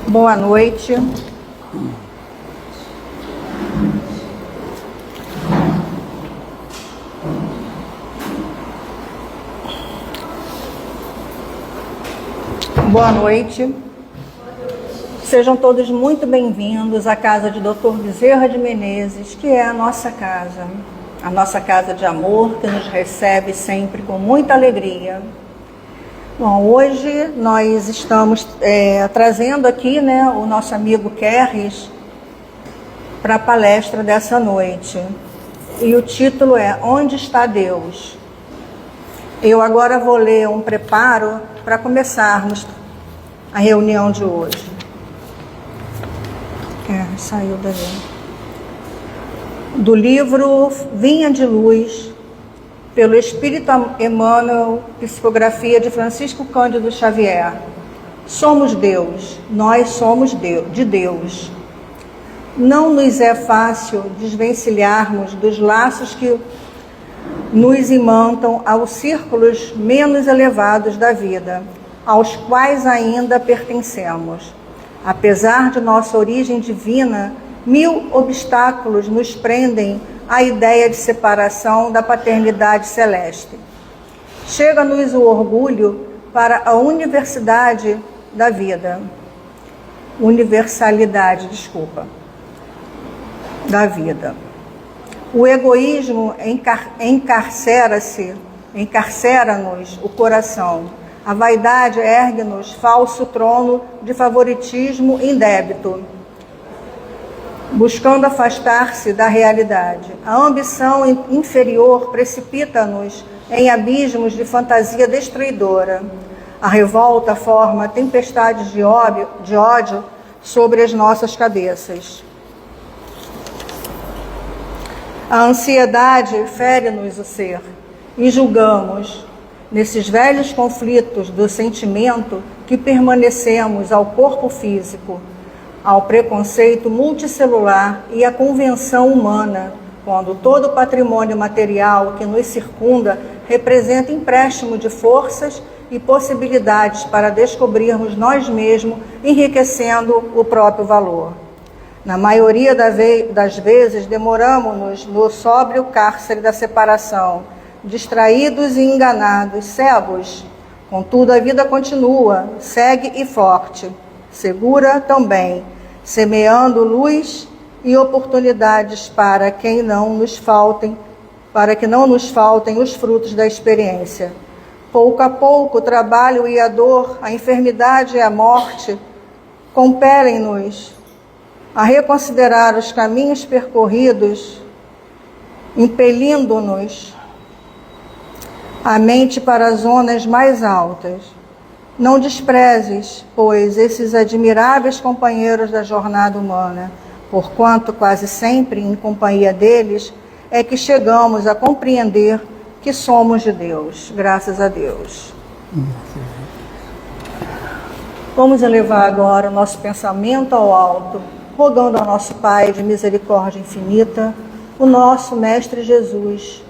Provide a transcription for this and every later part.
Boa noite. Boa noite. Sejam todos muito bem-vindos à casa de Dr. Bezerra de Menezes, que é a nossa casa de amor, que nos recebe sempre com muita alegria. Bom, hoje nós estamos trazendo aqui, o nosso amigo Kerris para a palestra dessa noite. E o título é Onde está Deus? Eu agora vou ler um preparo para começarmos a reunião de hoje. Saiu dali. Do livro Vinha de Luz, pelo Espírito Emmanuel, psicografia de Francisco Cândido Xavier. Somos Deus, nós somos de Deus. Não nos é fácil desvencilharmos dos laços que nos imantam aos círculos menos elevados da vida, aos quais ainda pertencemos. Apesar de nossa origem divina, 1000 obstáculos nos prendem à ideia de separação da paternidade celeste. Chega-nos o orgulho para a universalidade da vida. O egoísmo encarcera-nos o coração. A vaidade ergue-nos falso trono de favoritismo indébito, buscando afastar-se da realidade. A ambição inferior precipita-nos em abismos de fantasia destruidora. A revolta forma tempestades de ódio sobre as nossas cabeças. A ansiedade fere-nos o ser e julgamos, nesses velhos conflitos do sentimento, que permanecemos ao corpo físico, ao preconceito multicelular e à convenção humana, quando todo o patrimônio material que nos circunda representa empréstimo de forças e possibilidades para descobrirmos nós mesmos, enriquecendo o próprio valor. Na maioria das vezes, demoramos-nos no sóbrio cárcere da separação, distraídos e enganados, cegos. Contudo, a vida continua, segue e forte, segura também, semeando luz e oportunidades para que não nos faltem os frutos da experiência. Pouco a pouco, o trabalho e a dor, a enfermidade e a morte compelem-nos a reconsiderar os caminhos percorridos, impelindo-nos a mente para as zonas mais altas. Não desprezes, pois, esses admiráveis companheiros da jornada humana, porquanto quase sempre em companhia deles é que chegamos a compreender que somos de Deus. Graças a Deus. Vamos elevar agora o nosso pensamento ao alto, rogando ao nosso Pai de misericórdia infinita, o nosso Mestre Jesus,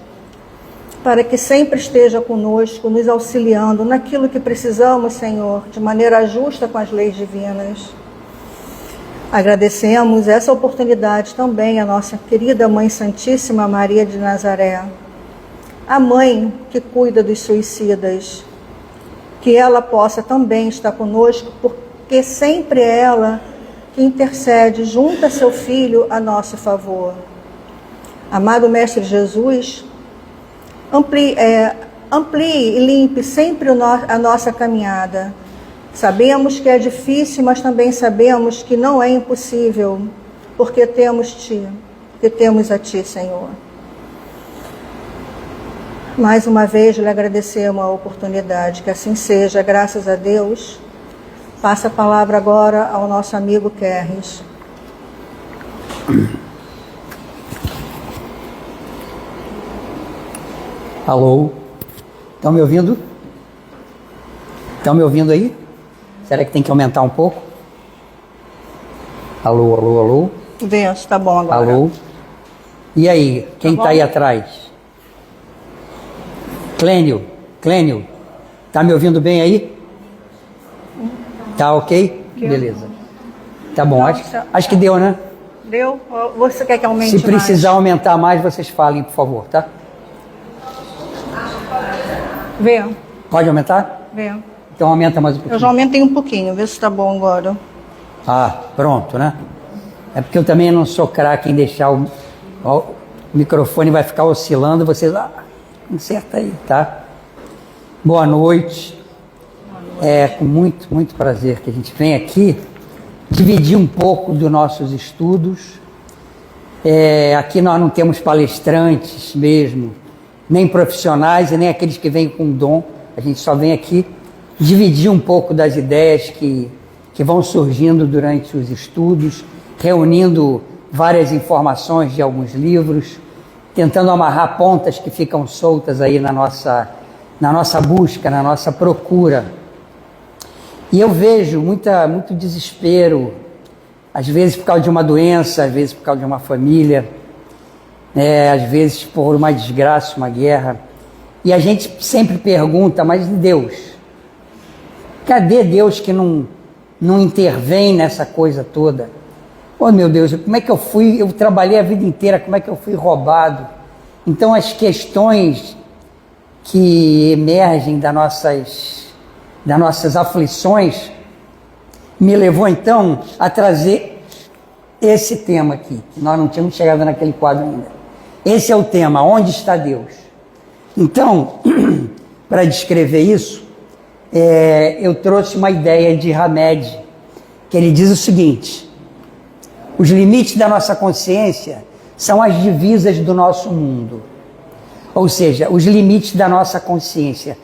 para que sempre esteja conosco, nos auxiliando naquilo que precisamos, Senhor, de maneira justa com as leis divinas. Agradecemos essa oportunidade também à nossa querida Mãe Santíssima Maria de Nazaré, a mãe que cuida dos suicidas, que ela possa também estar conosco, porque sempre é ela que intercede junto a seu Filho a nosso favor. Amado Mestre Jesus, amplie e limpe sempre a nossa caminhada. Sabemos que é difícil, mas também sabemos que não é impossível, porque temos a Ti, Senhor. Mais uma vez lhe agradecemos a oportunidade, que assim seja, graças a Deus. Passa a palavra agora ao nosso amigo Kerris. Alô? Estão me ouvindo? Estão me ouvindo aí? Será que tem que aumentar um pouco? Alô, alô, alô? Venço, tá bom agora. Alô? E aí, quem está aí atrás? Clênio, tá me ouvindo bem aí? Tá ok? Beleza. Tá bom, acho que deu, né? Deu? Ou você quer que aumente Se precisar aumentar mais, vocês falem, por favor, tá? Vê. Pode aumentar? Vê. Então aumenta mais um pouquinho. Eu já aumentei um pouquinho, vê se tá bom agora. Ah, pronto, né? É porque eu também não sou craque em deixar o microfone vai ficar oscilando, vocês inserta aí, tá? Boa noite. É com muito prazer que a gente vem aqui dividir um pouco dos nossos estudos. Aqui nós não temos palestrantes mesmo, nem profissionais e nem aqueles que vêm com dom. A gente só vem aqui dividir um pouco das ideias que vão surgindo durante os estudos, reunindo várias informações de alguns livros, tentando amarrar pontas que ficam soltas aí na nossa busca, na nossa procura. E eu vejo muito desespero, às vezes por causa de uma doença, às vezes por causa de uma família, às vezes por uma desgraça, uma guerra. E a gente sempre pergunta, mas Deus? Cadê Deus que não intervém nessa coisa toda? Oh meu Deus, como é que eu trabalhei a vida inteira, como é que eu fui roubado? Então as questões que emergem das nossas aflições me levou então a trazer esse tema aqui, que nós não tínhamos chegado naquele quadro ainda. Esse é o tema, onde está Deus? Então, para descrever isso, eu trouxe uma ideia de Hamed, que ele diz o seguinte: os limites da nossa consciência são as divisas do nosso mundo. Ou seja, os limites da nossa consciência.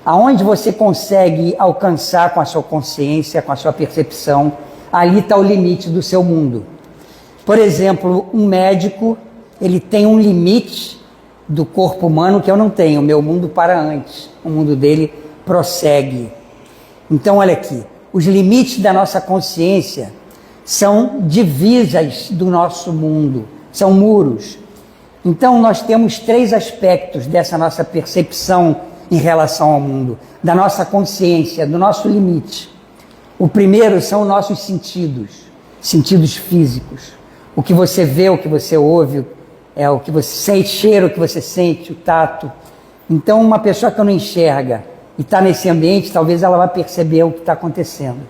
Aonde você consegue alcançar com a sua consciência, com a sua percepção, ali está o limite do seu mundo. Por exemplo, um médico, ele tem um limite do corpo humano que eu não tenho. O meu mundo para antes, o mundo dele prossegue. Então, olha aqui, os limites da nossa consciência são divisas do nosso mundo, são muros. Então, nós temos 3 aspectos dessa nossa percepção em relação ao mundo, da nossa consciência, do nosso limite. O primeiro são os nossos sentidos físicos. O que você vê, o que você ouve, o que você sente, cheiro, o que você sente, o tato. Então, uma pessoa que não enxerga e está nesse ambiente, talvez ela vá perceber o que está acontecendo.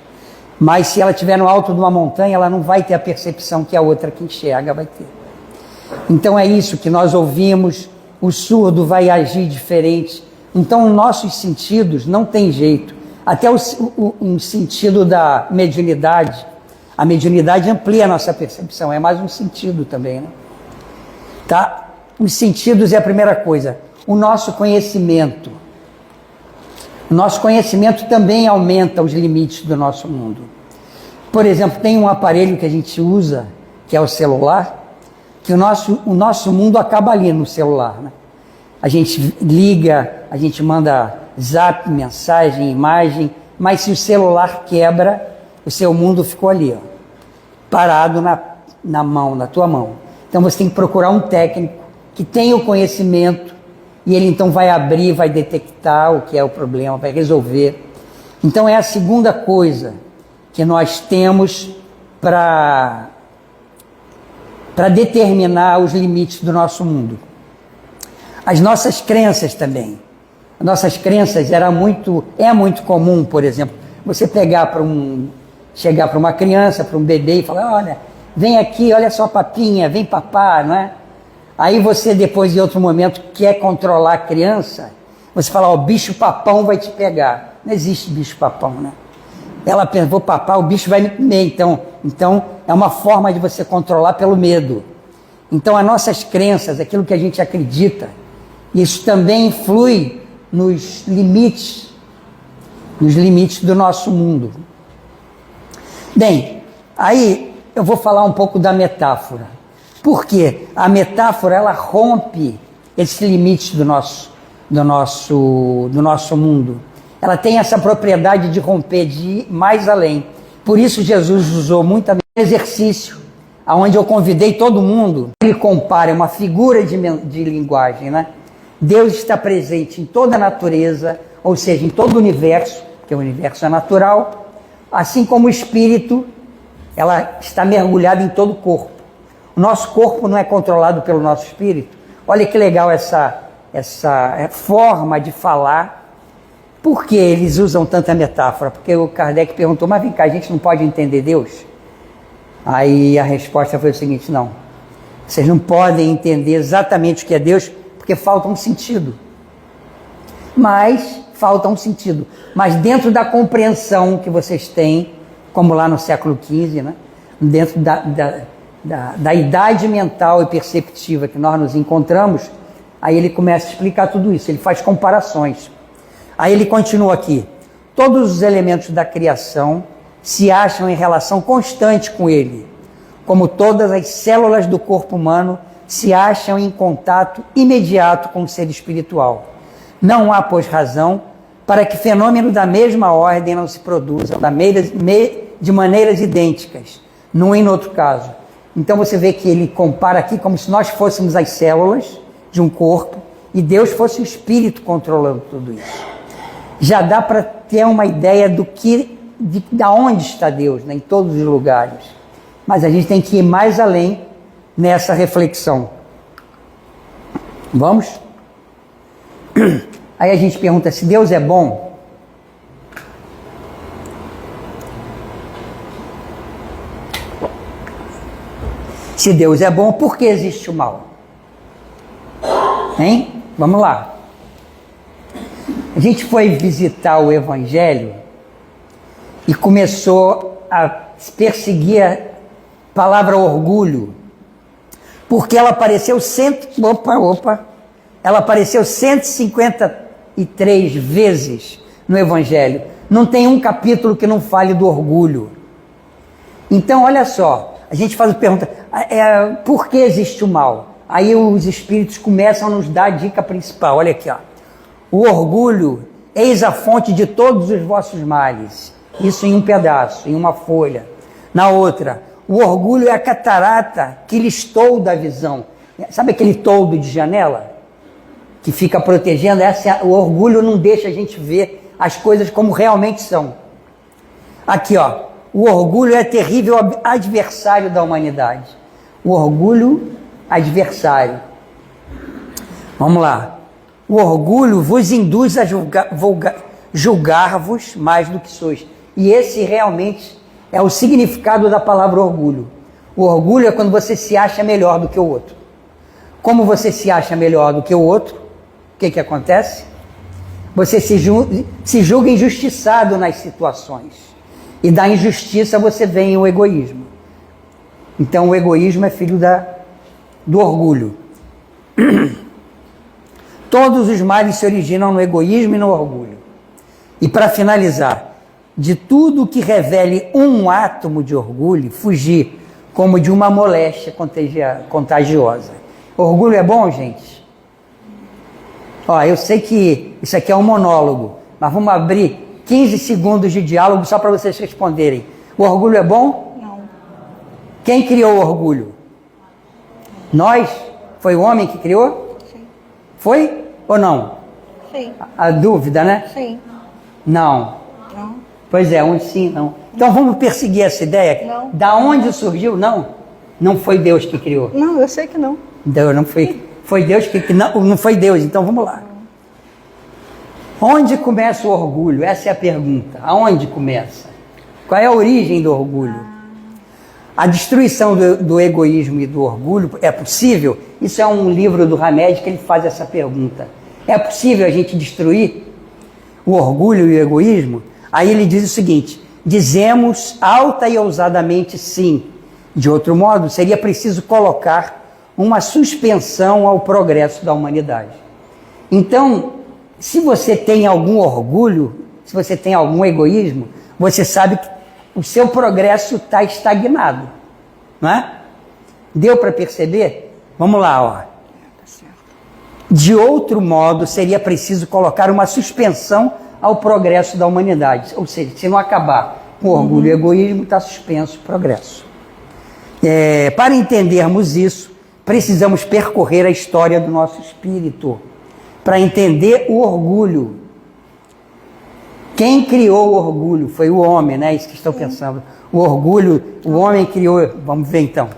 Mas se ela estiver no alto de uma montanha, ela não vai ter a percepção que a outra que enxerga vai ter. Então é isso que nós ouvimos, o surdo vai agir diferente. Então nossos sentidos não tem jeito. Até o sentido da mediunidade, a mediunidade amplia a nossa percepção, é mais um sentido também, né? Tá? Os sentidos é a primeira coisa. O nosso conhecimento. O nosso conhecimento também aumenta os limites do nosso mundo. Por exemplo, tem um aparelho que a gente usa, que é o celular, que o nosso mundo acaba ali no celular, né? A gente liga, a gente manda zap, mensagem, imagem, mas se o celular quebra, o seu mundo ficou ali, ó, parado na tua mão. Então você tem que procurar um técnico que tenha o conhecimento e ele então vai abrir, vai detectar o que é o problema, vai resolver. Então é a segunda coisa que nós temos para determinar os limites do nosso mundo. As nossas crenças também. As nossas crenças é muito comum, por exemplo, você chegar para uma criança, para um bebê e falar: olha, vem aqui, olha só papinha, vem papá, não é? Aí você depois, em outro momento, quer controlar a criança, você fala: ó, o bicho papão vai te pegar. Não existe bicho papão, né? Ela pensa: vou papar, o bicho vai me comer. Então é uma forma de você controlar pelo medo. Então as nossas crenças, aquilo que a gente acredita, isso também influi nos limites do nosso mundo. Bem, aí eu vou falar um pouco da metáfora. Por quê? A metáfora, ela rompe esses limites do nosso mundo. Ela tem essa propriedade de romper, de ir mais além. Por isso Jesus usou muito exercício, onde eu convidei todo mundo. Ele compara, é uma figura de linguagem, né? Deus está presente em toda a natureza, ou seja, em todo o universo, porque o universo é natural, assim como o Espírito ela está mergulhada em todo o corpo. O nosso corpo não é controlado pelo nosso espírito. Olha que legal essa forma de falar. Por que eles usam tanta metáfora? Porque o Kardec perguntou, mas vem cá, a gente não pode entender Deus? Aí a resposta foi o seguinte, não. Vocês não podem entender exatamente o que é Deus, porque falta um sentido. Mas dentro da compreensão que vocês têm, como lá no século XV, né? Dentro da idade mental e perceptiva que nós nos encontramos, aí ele começa a explicar tudo isso, ele faz comparações. Aí ele continua aqui, todos os elementos da criação se acham em relação constante com ele, como todas as células do corpo humano se acham em contato imediato com o ser espiritual. Não há, pois, razão para que fenômenos da mesma ordem não se produzam de maneiras idênticas, num e no outro caso. Então você vê que ele compara aqui como se nós fôssemos as células de um corpo e Deus fosse o espírito controlando tudo isso. Já dá para ter uma ideia da onde está Deus, né, em todos os lugares. Mas a gente tem que ir mais além nessa reflexão. Vamos? Aí a gente pergunta, se Deus é bom, se Deus é bom, por que existe o mal? Hein? Vamos lá. A gente foi visitar o Evangelho e começou a perseguir a palavra orgulho, porque ela apareceu ela apareceu 153 vezes no Evangelho. Não tem um capítulo que não fale do orgulho. Então, olha só, a gente faz a pergunta, por que existe o mal? Aí os espíritos começam a nos dar a dica principal, olha aqui, ó. O orgulho, eis a fonte de todos os vossos males. Isso em um pedaço, em uma folha. Na outra, o orgulho é a catarata que lhes tolda a visão. Sabe aquele toldo de janela? Que fica protegendo? O orgulho não deixa a gente ver as coisas como realmente são. Aqui, ó. O orgulho é terrível adversário da humanidade. O orgulho, adversário. Vamos lá. O orgulho vos induz a julgar-vos mais do que sois. E esse realmente é o significado da palavra orgulho. O orgulho é quando você se acha melhor do que o outro. Como você se acha melhor do que o outro, o que acontece? Você se julga injustiçado nas situações. E da injustiça você vem o egoísmo. Então o egoísmo é filho do orgulho. Todos os males se originam no egoísmo e no orgulho. E para finalizar, de tudo que revele um átomo de orgulho, fugir como de uma moléstia contagiosa. Orgulho é bom, gente? Ó, eu sei que isso aqui é um monólogo, mas vamos abrir 15 segundos de diálogo só para vocês responderem. O orgulho é bom? Não. Quem criou o orgulho? Nós? Foi o homem que criou? Sim. Foi ou não? Sim. A dúvida, né? Sim. Não. Não. Pois é, um sim, não. Então vamos perseguir essa ideia? Não. Da onde surgiu? Não. Não foi Deus que criou. Não, eu sei que não. Não foi. Foi Deus que não foi Deus. Então vamos lá. Onde começa o orgulho? Essa é a pergunta. Aonde começa? Qual é a origem do orgulho? A destruição do egoísmo e do orgulho é possível? Isso é um livro do Hamed que ele faz essa pergunta. É possível a gente destruir o orgulho e o egoísmo? Aí ele diz o seguinte: dizemos alta e ousadamente sim. De outro modo, seria preciso colocar uma suspensão ao progresso da humanidade. Então, se você tem algum orgulho, se você tem algum egoísmo, você sabe que o seu progresso está estagnado, não é? Deu para perceber? Vamos lá, ó. De outro modo, seria preciso colocar uma suspensão ao progresso da humanidade. Ou seja, se não acabar com orgulho e egoísmo, está suspenso o progresso. Para entendermos isso, precisamos percorrer a história do nosso espírito, para entender o orgulho. Quem criou o orgulho? Foi o homem, né? Isso que estão pensando. O orgulho, o homem criou. Vamos ver então.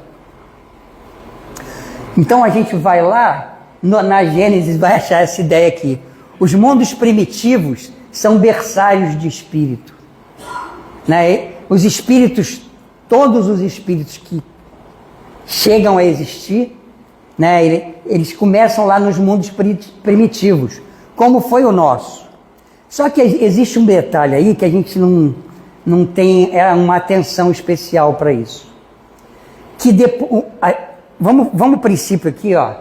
Então a gente vai lá, na Gênesis, vai achar essa ideia aqui. Os mundos primitivos são berçários de espírito. Né? Os espíritos, todos os espíritos que chegam a existir, né? Eles começam lá nos mundos primitivos, como foi o nosso. Só que existe um detalhe aí que a gente não tem uma atenção especial para isso. Que vamos princípio aqui, ó,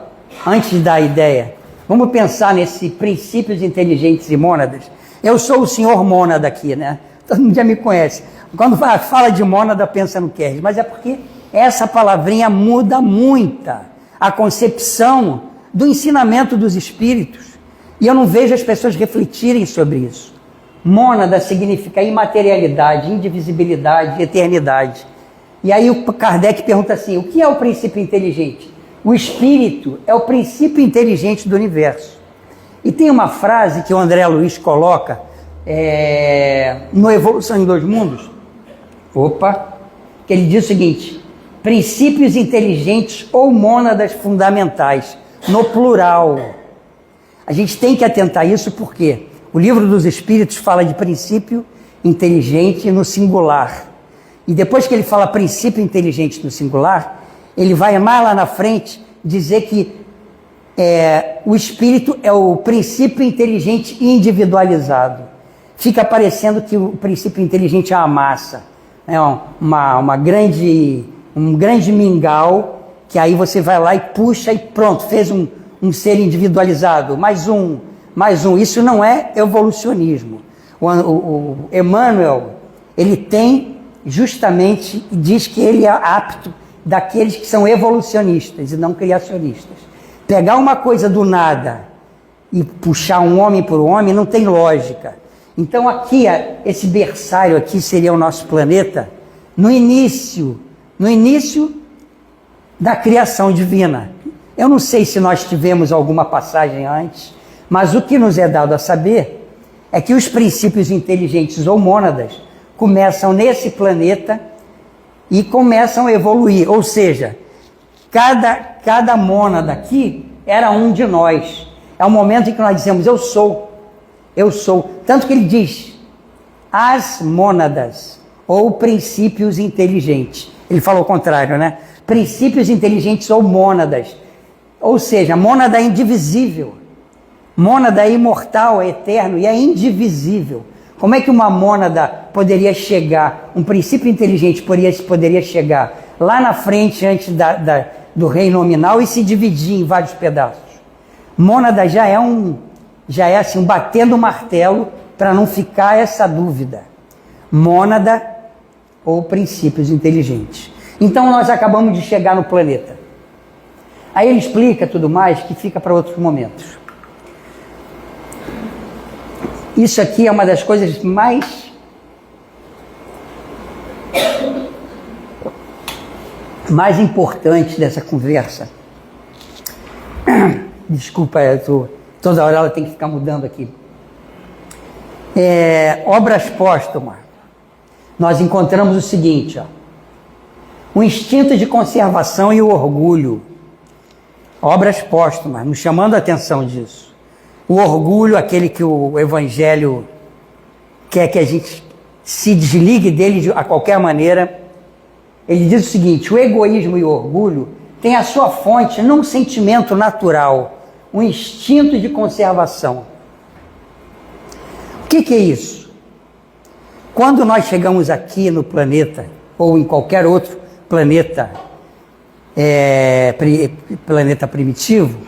antes de dar a ideia. Vamos pensar nesse princípios inteligentes e mônadas. Eu sou o senhor mônada aqui, né? Todo mundo já me conhece. Quando fala de mônada, pensa no Kérgis. Mas é porque essa palavrinha muda muito a concepção do ensinamento dos espíritos. E eu não vejo as pessoas refletirem sobre isso. Mônada significa imaterialidade, indivisibilidade, eternidade. E aí o Kardec pergunta assim, o que é o princípio inteligente? O espírito é o princípio inteligente do universo. E tem uma frase que o André Luiz coloca no Evolução em Dois Mundos, que ele diz o seguinte, princípios inteligentes ou mônadas fundamentais, no plural. A gente tem que atentar a isso porque o Livro dos Espíritos fala de princípio inteligente no singular. E depois que ele fala princípio inteligente no singular, ele vai mais lá na frente dizer que o espírito é o princípio inteligente individualizado. Fica parecendo que o princípio inteligente é uma massa, é um grande mingau, que aí você vai lá e puxa e pronto, fez um ser individualizado, mais um. Isso não é evolucionismo. O Emmanuel, ele tem justamente, diz que ele é apto daqueles que são evolucionistas e não criacionistas. Pegar uma coisa do nada e puxar um homem por um homem não tem lógica. Então aqui, esse berçário aqui seria o nosso planeta no início da criação divina. Eu não sei se nós tivemos alguma passagem antes, mas o que nos é dado a saber é que os princípios inteligentes ou mônadas começam nesse planeta e começam a evoluir, ou seja, cada mônada aqui era um de nós. É o momento em que nós dizemos, eu sou. Tanto que ele diz, as mônadas, ou princípios inteligentes. Ele falou o contrário, né? Princípios inteligentes ou mônadas. Ou seja, mônada é indivisível. Mônada é imortal, é eterno e é indivisível. Como é que uma mônada poderia chegar, um princípio inteligente poderia chegar lá na frente, antes do reino nominal, e se dividir em vários pedaços? Mônada já é assim, batendo o martelo para não ficar essa dúvida. Mônada ou princípios inteligentes. Então nós acabamos de chegar no planeta. Aí ele explica tudo mais, que fica para outros momentos. Isso aqui é uma das coisas mais importantes dessa conversa. Desculpa, toda hora ela tem que ficar mudando aqui. Obras póstumas. Nós encontramos o seguinte, o instinto de conservação e o orgulho. Obras póstumas, nos chamando a atenção disso. O orgulho, aquele que o Evangelho quer que a gente se desligue dele a qualquer maneira. Ele diz o seguinte, o egoísmo e o orgulho têm a sua fonte num sentimento natural, um instinto de conservação. O que é isso? Quando nós chegamos aqui no planeta, ou em qualquer outro planeta, planeta primitivo,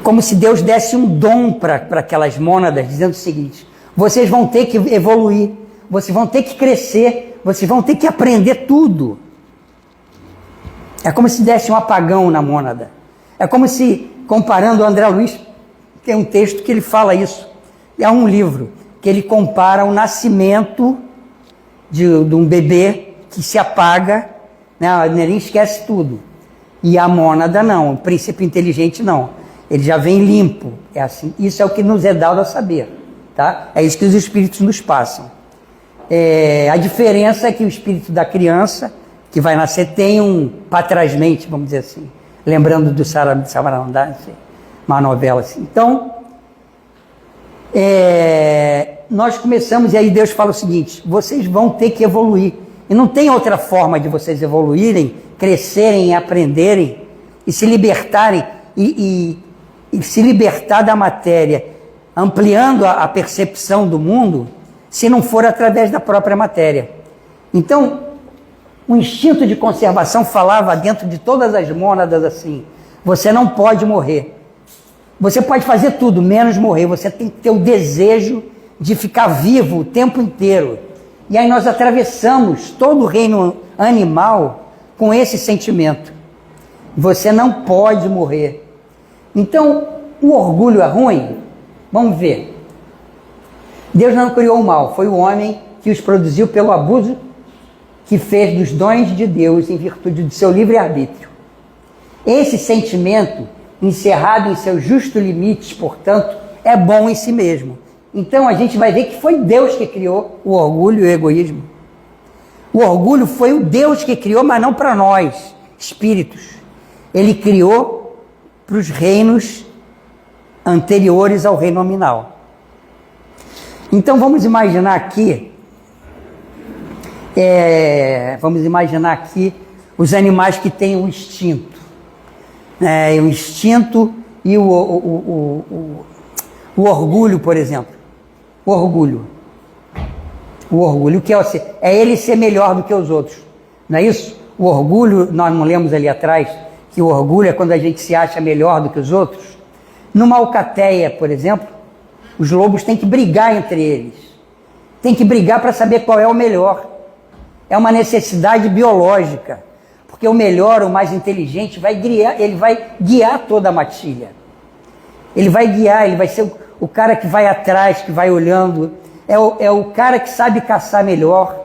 como se Deus desse um dom para aquelas mônadas, dizendo o seguinte, vocês vão ter que evoluir, vocês vão ter que crescer, vocês vão ter que aprender tudo. É como se desse um apagão na mônada. É como se, comparando o André Luiz, tem um texto que ele fala isso. É um livro que ele compara o nascimento de um bebê que se apaga, né? Ele esquece tudo. E a mônada não, o princípio inteligente não. Ele já vem limpo. É assim. Isso é o que nos é dado a saber. tá? É isso que os espíritos nos passam. A diferença é que o espírito da criança, que vai nascer, tem um patrasmente, vamos dizer assim, lembrando do Samaranandá, uma novela assim. Então, nós começamos, e aí Deus fala o seguinte: vocês vão ter que evoluir. E não tem outra forma de vocês evoluírem, crescerem, aprenderem e se libertarem, e se libertar da matéria, ampliando a percepção do mundo, se não for através da própria matéria. Então, o instinto de conservação falava dentro de todas as mônadas assim: você não pode morrer. Você pode fazer tudo, menos morrer. Você tem que ter o desejo de ficar vivo o tempo inteiro. E aí nós atravessamos todo o reino animal com esse sentimento. Você não pode morrer. Então, o orgulho é ruim? Vamos ver. Deus não criou o mal, foi o homem que os produziu pelo abuso que fez dos dons de Deus em virtude do seu livre-arbítrio. Esse sentimento, encerrado em seus justos limites, portanto, é bom em si mesmo. Então a gente vai ver que foi Deus que criou o orgulho e o egoísmo. O orgulho foi o Deus que criou, mas não para nós, espíritos. Ele criou para os reinos anteriores ao reino nominal. Então vamos imaginar aqui, os animais que têm o instinto. O instinto e o orgulho, por exemplo. O orgulho, o que é ele ser melhor do que os outros, não é isso? O orgulho, nós não lemos ali atrás, que o orgulho é quando a gente se acha melhor do que os outros. Numa alcateia, por exemplo, os lobos têm que brigar entre eles, têm que brigar para saber qual é o melhor. É uma necessidade biológica, porque o melhor, o mais inteligente, ele vai guiar toda a matilha. Ele vai guiar, ele vai ser o cara que vai atrás, que vai olhando, é o cara que sabe caçar melhor.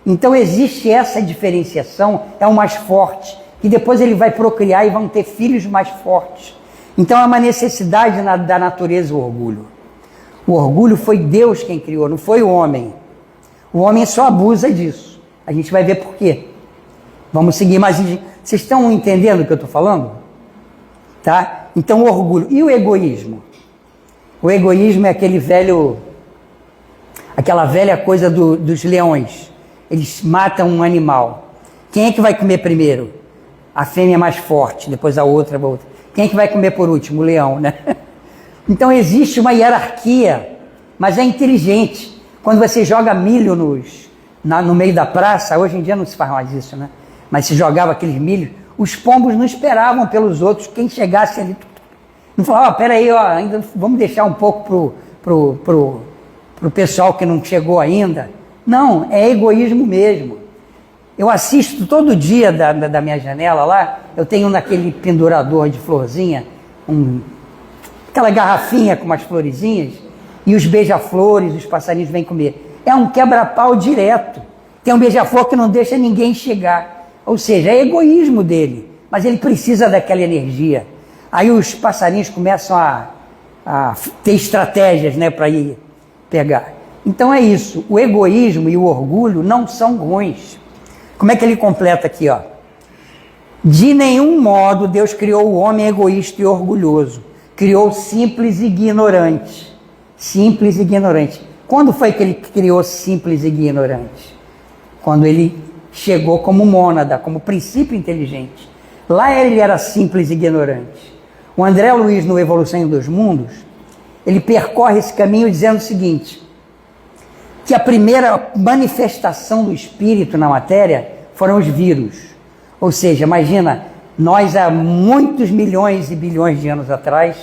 Então existe essa diferenciação, é o mais forte, que depois ele vai procriar e vão ter filhos mais fortes. Então é uma necessidade da natureza o orgulho. O orgulho foi Deus quem criou, não foi o homem. O homem só abusa disso. A gente vai ver por quê. Vamos seguir, mas vocês estão entendendo o que eu estou falando? Tá? Então o orgulho. E o egoísmo? O egoísmo é aquela velha coisa dos leões. Eles matam um animal. Quem é que vai comer primeiro? A fêmea mais forte, depois a outra. Quem é que vai comer por último? O leão, né? Então existe uma hierarquia, mas é inteligente. Quando você joga milho no meio da praça, hoje em dia não se faz mais isso, né? Mas se jogava aqueles milhos, os pombos não esperavam pelos outros, quem chegasse ali, não falava, peraí, ainda vamos deixar um pouco pro pessoal que não chegou ainda. Não, é egoísmo mesmo. Eu assisto todo dia da minha janela lá, eu tenho naquele pendurador de florzinha, aquela garrafinha com umas florezinhas, e os beija-flores, os passarinhos vêm comer. É um quebra-pau direto. Tem um beija-flor que não deixa ninguém chegar. Ou seja, é egoísmo dele, mas ele precisa daquela energia. Aí os passarinhos começam a ter estratégias, né, para ir pegar. Então é isso, o egoísmo e o orgulho não são ruins. Como é que ele completa aqui, ó? De nenhum modo Deus criou o homem egoísta e orgulhoso. Criou simples e ignorante. Simples e ignorante. Quando foi que ele criou simples e ignorante? Quando ele chegou como mônada, como princípio inteligente. Lá ele era simples e ignorante. O André Luiz, no Evolução dos Mundos, ele percorre esse caminho dizendo o seguinte, que a primeira manifestação do espírito na matéria foram os vírus. Ou seja, imagina, nós há muitos milhões e bilhões de anos atrás,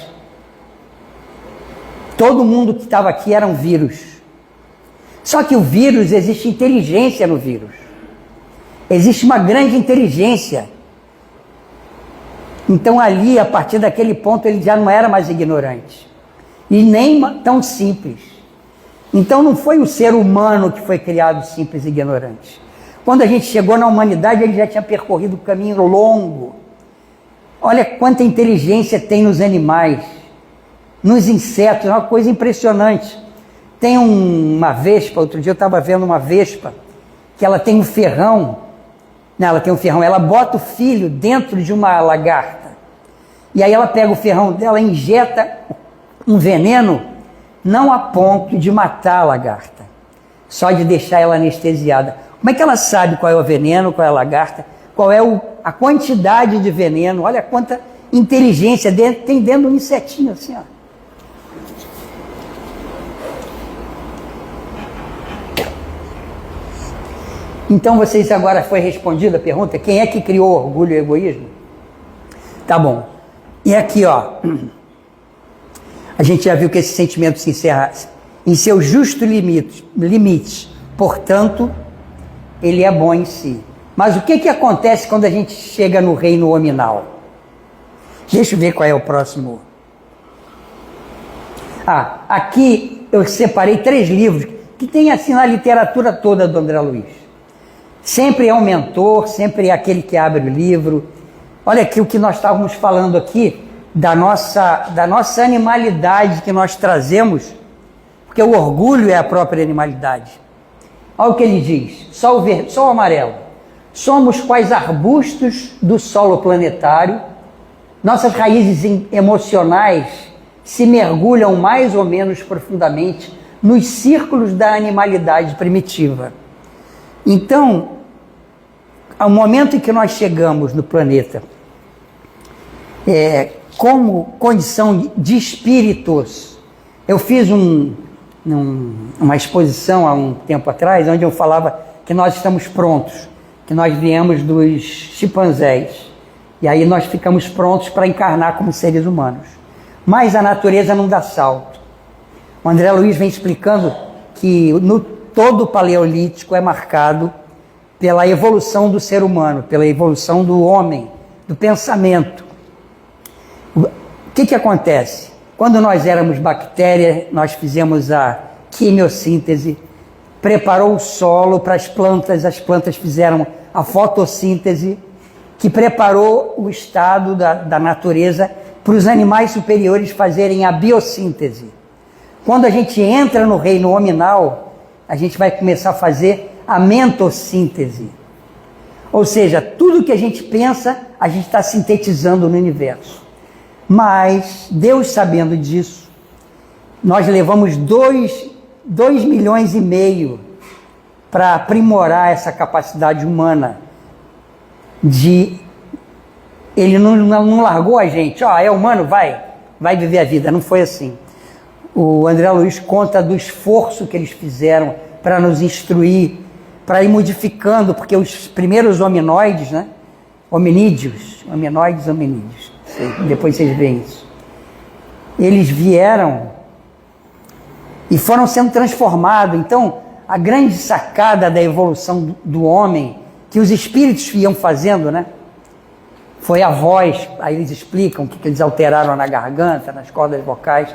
todo mundo que estava aqui era um vírus. Só que o vírus, existe inteligência no vírus. Existe uma grande inteligência. Então ali, a partir daquele ponto, ele já não era mais ignorante. E nem tão simples. Então não foi o ser humano que foi criado simples e ignorante. Quando a gente chegou na humanidade, ele já tinha percorrido um caminho longo. Olha quanta inteligência tem nos animais, nos insetos, é uma coisa impressionante. Tem uma vespa, outro dia eu estava vendo uma vespa, que ela tem um ferrão, né, ela tem um ferrão, ela bota o filho dentro de uma lagarta, e aí ela pega o ferrão dela, injeta um veneno, não a ponto de matar a lagarta, só de deixar ela anestesiada. Como é que ela sabe qual é o veneno, qual é a lagarta, qual é a quantidade de veneno? Olha quanta inteligência tem dentro de um insetinho assim, ó. Então vocês agora foi respondida a pergunta, quem é que criou o orgulho e o egoísmo? Tá bom. E aqui, ó, a gente já viu que esse sentimento se encerra em seus justos limites, portanto, ele é bom em si. Mas o que acontece quando a gente chega no reino hominal? Deixa eu ver qual é o próximo. Aqui eu separei 3 livros que tem assim na literatura toda do André Luiz. Sempre é um mentor, sempre é aquele que abre o livro. Olha aqui o que nós estávamos falando aqui, da nossa animalidade que nós trazemos, porque o orgulho é a própria animalidade. Olha o que ele diz, só o verde, só o amarelo. Somos quais arbustos do solo planetário, nossas raízes emocionais se mergulham mais ou menos profundamente nos círculos da animalidade primitiva. Então, ao momento em que nós chegamos no planeta, como condição de espíritos, eu fiz uma exposição há um tempo atrás, onde eu falava que nós estamos prontos, que nós viemos dos chimpanzés, e aí nós ficamos prontos para encarnar como seres humanos. Mas a natureza não dá salto. O André Luiz vem explicando que todo o paleolítico é marcado pela evolução do ser humano, pela evolução do homem, do pensamento. O que acontece? Quando nós éramos bactéria, nós fizemos a quimiossíntese, preparou o solo para as plantas fizeram a fotossíntese, que preparou o estado da natureza para os animais superiores fazerem a biossíntese. Quando a gente entra no reino hominal, a gente vai começar a fazer a mentossíntese. Ou seja, tudo que a gente pensa, a gente está sintetizando no universo. Mas, Deus sabendo disso, nós levamos 2,5 milhões para aprimorar essa capacidade humana Ele não largou a gente, é humano, vai viver a vida. Não foi assim. O André Luiz conta do esforço que eles fizeram para nos instruir, para ir modificando, porque os primeiros hominoides, né? Hominídeos, depois vocês veem isso. Eles vieram e foram sendo transformados. Então, a grande sacada da evolução do homem, que os espíritos iam fazendo, né? Foi a voz. Aí eles explicam o que eles alteraram na garganta, nas cordas vocais.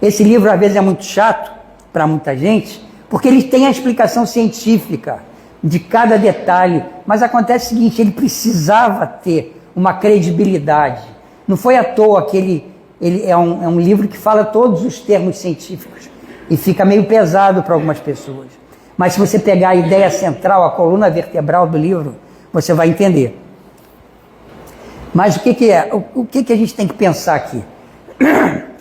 Esse livro, às vezes, é muito chato para muita gente, porque ele tem a explicação científica de cada detalhe, mas acontece o seguinte, ele precisava ter uma credibilidade. Não foi à toa que ele é um livro que fala todos os termos científicos e fica meio pesado para algumas pessoas. Mas se você pegar a ideia central, a coluna vertebral do livro, você vai entender. Mas o que é? O que a gente tem que pensar aqui?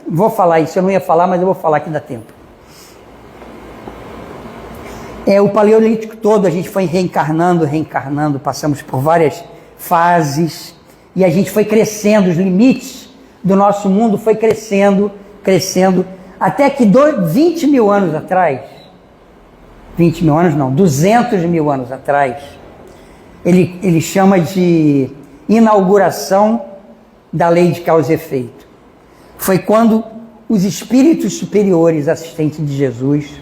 Vou falar isso, eu não ia falar, mas eu vou falar que dá tempo. O paleolítico todo, a gente foi reencarnando, passamos por várias fases, e a gente foi crescendo, os limites do nosso mundo foi crescendo, até que 20 mil anos atrás, 20 mil anos não, 200 mil anos atrás, ele chama de inauguração da lei de causa e efeito. Foi quando os espíritos superiores assistentes de Jesus,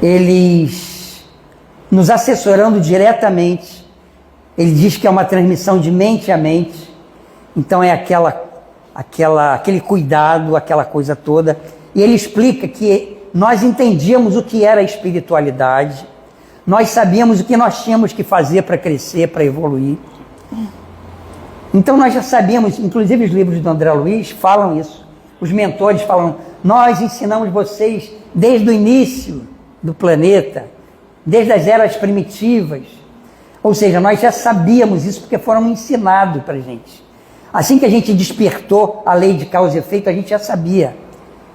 eles nos assessorando diretamente, ele diz que é uma transmissão de mente a mente, então é aquele cuidado, aquela coisa toda, e ele explica que nós entendíamos o que era a espiritualidade, nós sabíamos o que nós tínhamos que fazer para crescer, para evoluir. Então nós já sabíamos, inclusive os livros do André Luiz falam isso, os mentores falam, Nós ensinamos vocês desde o início do planeta, desde as eras primitivas. Ou seja, nós já sabíamos isso porque foram ensinados para a gente. Assim que a gente despertou a lei de causa e efeito, a gente já sabia.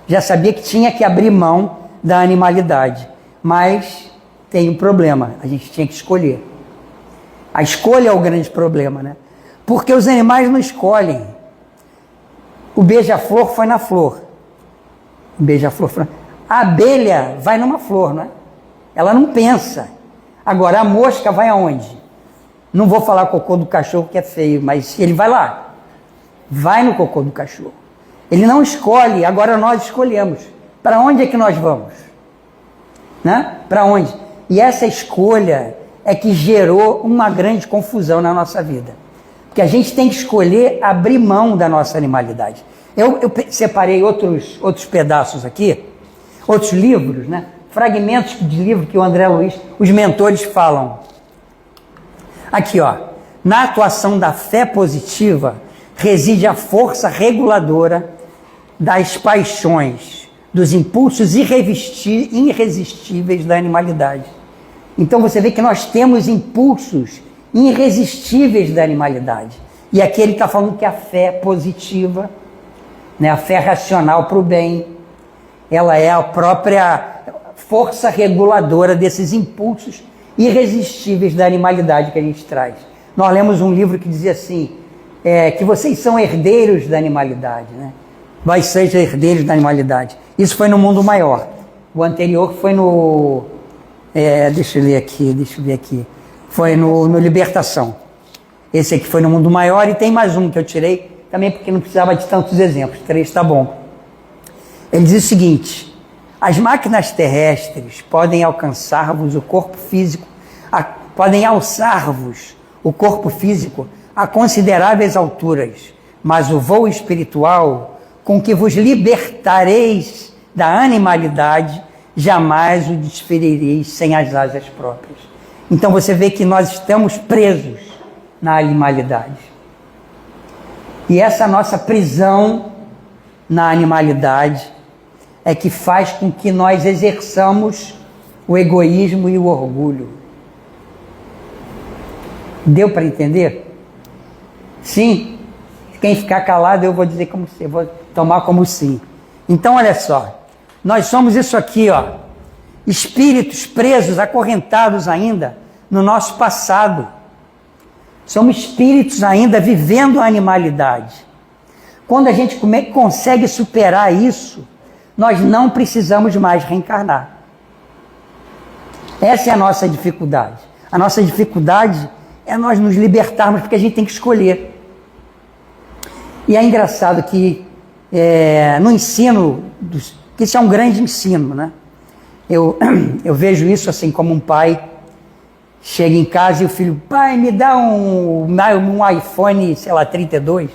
Já sabia que tinha que abrir mão da animalidade. Mas tem um problema, a gente tinha que escolher. A escolha é o grande problema, né? Porque os animais não escolhem. O beija-flor foi na flor. O beija-flor foi... A abelha vai numa flor, não é? Ela não pensa. Agora, a mosca vai aonde? Não vou falar cocô do cachorro que é feio, mas ele vai lá. Vai no cocô do cachorro. Ele não escolhe, agora nós escolhemos. Para onde é que nós vamos? Né? Para onde? E essa escolha é que gerou uma grande confusão na nossa vida. Porque a gente tem que escolher abrir mão da nossa animalidade. Eu separei outros pedaços aqui, outros livros, né? Fragmentos de livro que o André Luiz, os mentores falam. Aqui, ó. Na atuação da fé positiva reside a força reguladora das paixões, dos impulsos irresistíveis da animalidade. Então você vê que nós temos impulsos irresistíveis da animalidade. E aqui ele está falando que a fé positiva, né, a fé racional para o bem, ela é a própria força reguladora desses impulsos irresistíveis da animalidade que a gente traz. Nós lemos um livro que dizia assim, que vocês são herdeiros da animalidade, né? Vós seja herdeiros da animalidade. Isso foi no mundo maior. O anterior foi no... deixa eu ver aqui. Foi no Libertação. Esse aqui foi no mundo maior e tem mais um que eu tirei, também porque não precisava de tantos exemplos. 3 está bom. Ele diz o seguinte: as máquinas terrestres podem alçar-vos o corpo físico a consideráveis alturas, mas o voo espiritual com que vos libertareis da animalidade, jamais o desferireis sem as asas próprias. Então você vê que nós estamos presos na animalidade. E essa nossa prisão na animalidade é que faz com que nós exerçamos o egoísmo e o orgulho. Deu para entender? Sim. Quem ficar calado eu vou dizer como sim, eu vou tomar como sim. Então olha só, nós somos isso aqui, ó, espíritos presos, acorrentados ainda no nosso passado. Somos espíritos ainda vivendo a animalidade. Quando a gente consegue superar isso, nós não precisamos mais reencarnar. Essa é a nossa dificuldade. A nossa dificuldade é nós nos libertarmos, porque a gente tem que escolher. E é engraçado que no ensino, que isso é um grande ensino, né? Eu vejo isso assim como um pai chega em casa e o filho, pai, me dá um iPhone, sei lá, 32.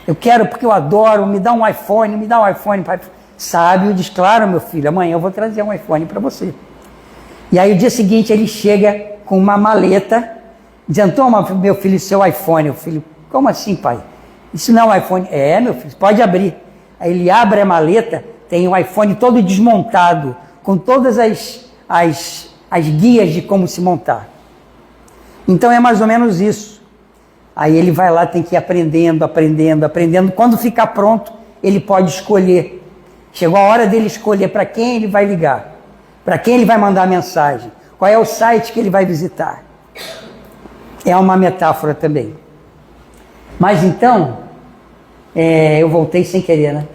Eu quero porque eu adoro, me dá um iPhone, pai. Sábio diz, claro, meu filho, amanhã eu vou trazer um iPhone para você. E aí o dia seguinte ele chega com uma maleta, dizendo, toma, meu filho, seu iPhone. O filho, como assim, pai? Isso não é um iPhone? É, meu filho, pode abrir. Aí ele abre a maleta, tem um iPhone todo desmontado, com todas as guias de como se montar. Então é mais ou menos isso. Aí ele vai lá, tem que ir aprendendo. Quando ficar pronto, ele pode escolher. Chegou a hora dele escolher para quem ele vai ligar, para quem ele vai mandar mensagem, qual é o site que ele vai visitar. É uma metáfora também. Mas então, eu voltei sem querer, né?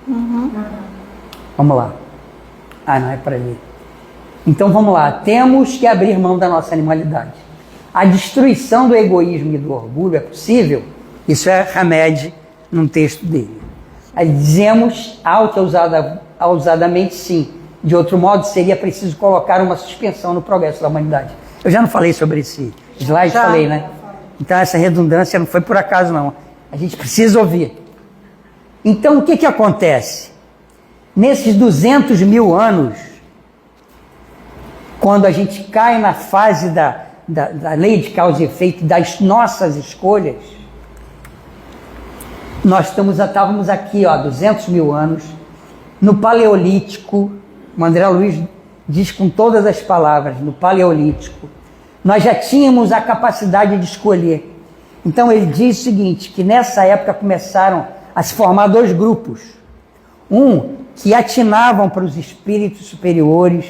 Uhum. Vamos lá. Ah, não é para ali. Então vamos lá. Temos que abrir mão da nossa animalidade. A destruição do egoísmo e do orgulho é possível? Isso é Hamed num texto dele. Aí dizemos ousadamente sim. De outro modo, seria preciso colocar uma suspensão no progresso da humanidade. Eu já não falei sobre esse slide, falei, né? Então essa redundância não foi por acaso, não. A gente precisa ouvir. Então o que acontece? Nesses 200 mil anos, quando a gente cai na fase da lei de causa e efeito, das nossas escolhas, nós estávamos aqui, ó, 200 mil anos, No Paleolítico, o André Luiz diz com todas as palavras, no Paleolítico, nós já tínhamos a capacidade de escolher. Então ele diz o seguinte, que nessa época começaram a se formar dois grupos. Um que atinavam para os espíritos superiores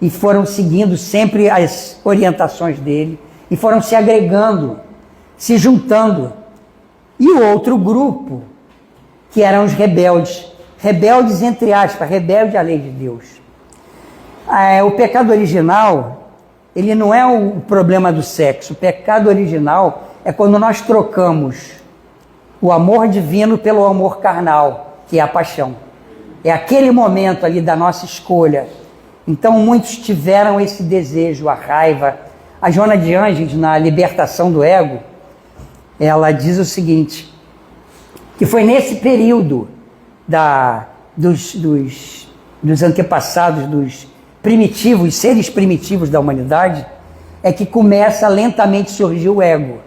e foram seguindo sempre as orientações dele e foram se agregando, se juntando. E o outro grupo, que eram os rebeldes, rebeldes entre aspas, rebelde à lei de Deus. O pecado original, ele não é o problema do sexo. O pecado original é quando nós trocamos o amor divino pelo amor carnal, que é a paixão. É aquele momento ali da nossa escolha. Então muitos tiveram esse desejo, a raiva. A Joana de Ângeles, na Libertação do Ego, ela diz o seguinte, que foi nesse período dos antepassados, dos primitivos, seres primitivos da humanidade, é que começa a lentamente surgir o ego.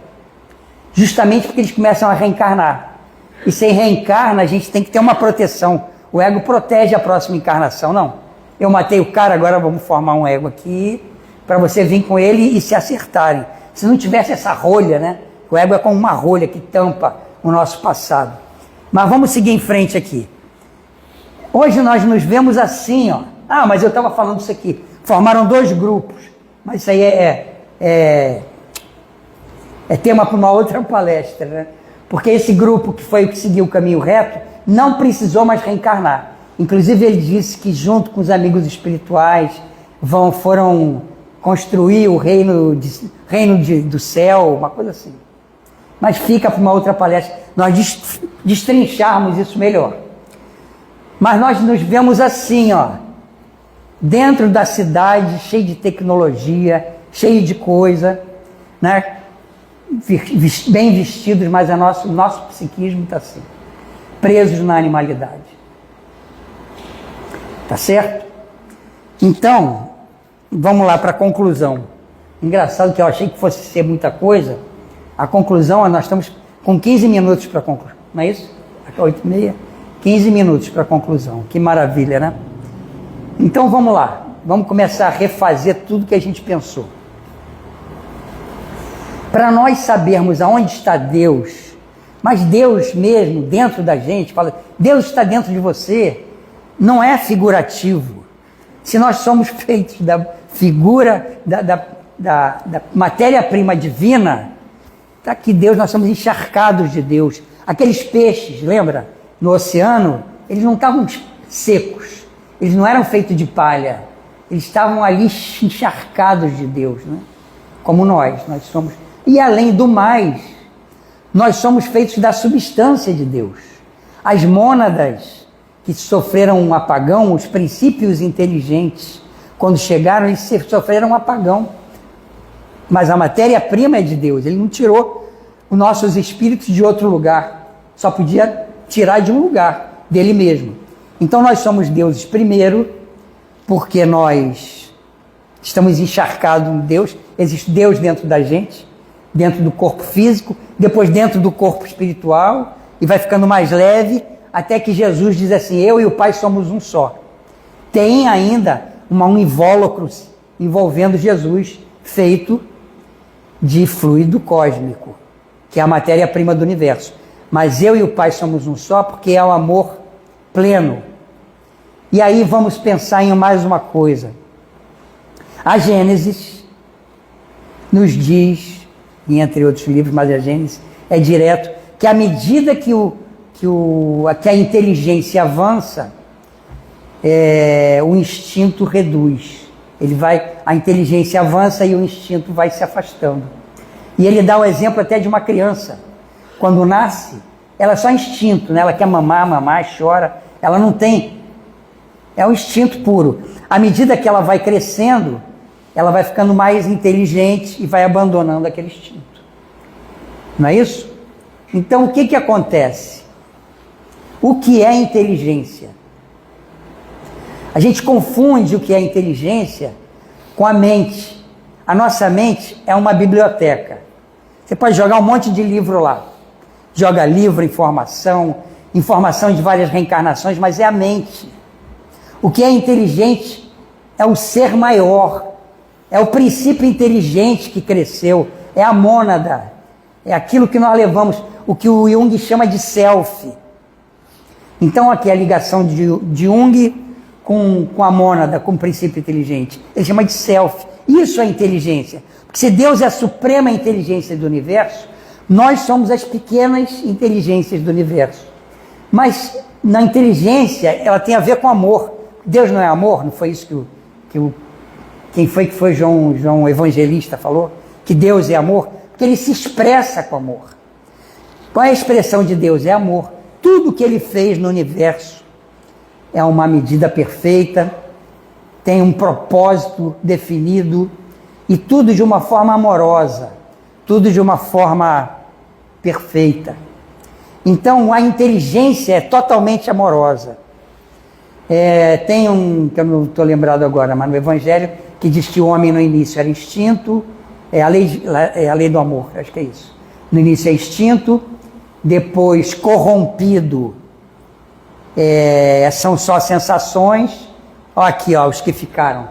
Justamente porque eles começam a reencarnar. E se reencarna, a gente tem que ter uma proteção. O ego protege a próxima encarnação. Não, eu matei o cara, agora vamos formar um ego aqui, para você vir com ele e se acertarem. Se não tivesse essa rolha, né? O ego é como uma rolha que tampa o nosso passado. Mas vamos seguir em frente aqui. Hoje nós nos vemos assim, ó. Ah, mas eu estava falando isso aqui. Formaram dois grupos. Mas isso aí é tema para uma outra palestra, né? Porque esse grupo que foi o que seguiu o caminho reto não precisou mais reencarnar. Inclusive ele disse que junto com os amigos espirituais foram construir o reino do céu, uma coisa assim. Mas fica para uma outra palestra, nós destrincharmos isso melhor. Mas nós nos vemos assim, ó, dentro da cidade, cheio de tecnologia, cheio de coisa, né? Bem vestidos, mas o nosso psiquismo está assim, presos na animalidade. Tá certo? Então, vamos lá para a conclusão. Engraçado que eu achei que fosse ser muita coisa. A conclusão, nós estamos com 15 minutos para concluir. Não é isso? Aqui é 8h30. 15 minutos para a conclusão. Que maravilha, né? Então vamos lá. Vamos começar a refazer tudo que a gente pensou. Para nós sabermos aonde está Deus, mas Deus mesmo dentro da gente, fala, Deus está dentro de você, não é figurativo. Se nós somos feitos da figura, da matéria-prima divina, está aqui Deus, nós somos encharcados de Deus. Aqueles peixes, lembra? No oceano, eles não estavam secos, eles não eram feitos de palha, eles estavam ali encharcados de Deus, né? Como nós somos. E além do mais, nós somos feitos da substância de Deus. As mônadas que sofreram um apagão, os princípios inteligentes, quando chegaram, eles sofreram um apagão. Mas a matéria-prima é de Deus, Ele não tirou os nossos espíritos de outro lugar, só podia tirar de um lugar, dele mesmo. Então nós somos deuses primeiro, porque nós estamos encharcados em Deus, existe Deus dentro da gente, dentro do corpo físico, depois dentro do corpo espiritual, e vai ficando mais leve, até que Jesus diz assim, eu e o Pai somos um só. Tem ainda um invólucro envolvendo Jesus, feito de fluido cósmico, que é a matéria-prima do universo. Mas eu e o Pai somos um só, porque é o amor pleno. E aí vamos pensar em mais uma coisa. A Gênesis nos diz, e entre outros livros, mas a Gênesis é direto, que à medida que a inteligência avança, o instinto reduz. A inteligência avança e o instinto vai se afastando. E ele dá o exemplo até de uma criança. Quando nasce, ela é só instinto, né? Ela quer mamar, chora. Ela não tem... É um instinto puro. À medida que ela vai crescendo, ela vai ficando mais inteligente e vai abandonando aquele instinto. Não é isso? Então, o que acontece? O que é inteligência? A gente confunde o que é inteligência com a mente. A nossa mente é uma biblioteca. Você pode jogar um monte de livro lá. Joga livro, informação, informação de várias reencarnações, mas é a mente. O que é inteligente é o ser maior, é o princípio inteligente que cresceu, é a mônada, é aquilo que nós levamos, o que o Jung chama de self. Então aqui a ligação de Jung com a mônada, com o princípio inteligente. Ele chama de self. Isso é inteligência. Porque se Deus é a suprema inteligência do universo, nós somos as pequenas inteligências do universo. Mas na inteligência, ela tem a ver com amor. Deus não é amor? Não foi isso quem foi João Evangelista falou? Que Deus é amor? Porque ele se expressa com amor. Qual é a expressão de Deus? É amor. Tudo que ele fez no universo é uma medida perfeita, tem um propósito definido, e tudo de uma forma amorosa, tudo de uma forma perfeita. Então a inteligência é totalmente amorosa. Tem que eu não estou lembrado agora, mas no Evangelho, que diz que o homem no início era instinto, é a lei do amor, acho que é isso. No início é instinto, depois corrompido, são só sensações. Olha aqui, os que ficaram.